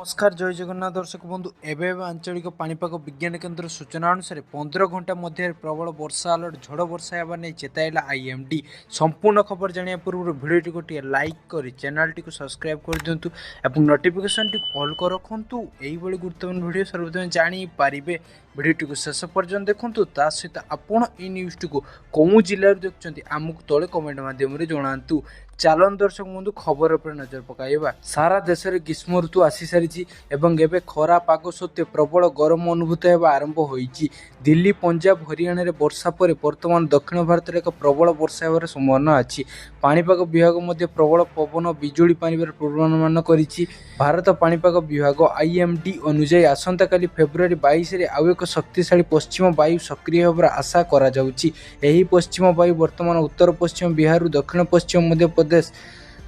नमस्कार जय जगन्नाथ दर्शक बंधु एवं आंचलिक पाणीपाग विज्ञान केन्द्र सूचना अनुसार 15 घंटा मध्य प्रबल वर्षा अलर्ट झड़ वर्षा होगा नहीं चेताइला आईएमडी। संपूर्ण खबर जाना पूर्व भिडियो गोटे लाइक कर चैनल टी सब्सक्राइब कर दिंतु और नोटिफिकेशन टी ऑल कर रखु। यही गुरुत्वपूर्ण भिडियो सर्वप्रथम जानीपारे भिडियो को शेष पर्यटन देखूँ। ता सहित आपण ये न्यूज टी को कौ जिले देखुं आमको तले कमेंट मध्यम जनातु। चालन दर्शक बंधु खबर पर नजर पकाइबा। सारा देश में ग्रीष्म ऋतु आसी सारी एवं एवं खरा पाग सत्वे प्रबल गरम अनुभूत होगा आरंभ होईची। दिल्ली पंजाब हरियाणा रे वर्षा पर वर्तमान दक्षिण भारत में एक प्रबल वर्षा होवार संभावना अच्छी। पाणीपाग विभाग मध्य प्रबल पवन बिजुली पानिबार पूर्वानुमान करिछि। भारत पाणीपाग विभाग आईएमडी अनुसार आसंता काली फेब्रुआरी 22 रे आउ एक शक्तिशाली पश्चिम वायु सक्रिय होबार आशा करा जाउछि। एही पश्चिम वायु वर्तमान उत्तर पश्चिम बिहार दक्षिण पश्चिम मध्य प्रदेश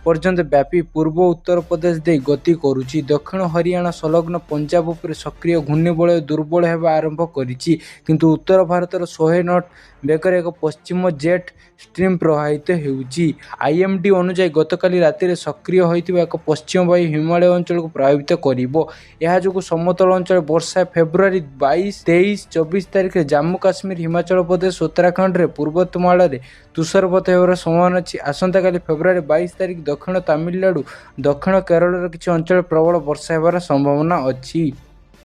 पर्यंत व्यापी पूर्व उत्तर प्रदेश दे गति करुछि। दक्षिण हरियाणा संलग्न पंजाब उपर सक्रिय घूर्णिबलय दुर्बल होगा आरंभ करिछि, किंतु उत्तर भारतर 100 नट बेगर एक पश्चिम जेट स्ट्रीम प्रवाहित होउछि। आईएमडी अनुसार गतकाली राति सक्रिय होइतिबा एक पश्चिम वायु हिमालय अंचल को प्रभावित करिवो। यह जो समतल अंचल वर्षा फेब्रुआरी 22, 23, 24 तारिख जम्मू काश्मीर हिमाचल प्रदेश उत्तराखंड रे पूर्वोत्तमाल रे तुषारपात होबार संभावना अछि। आसंता काली फेब्रुआरी 22 तारिख दक्षिण तमिलनाडु दक्षिण केरल किसी अंचल प्रबल वर्षा होबार संभावना अछि।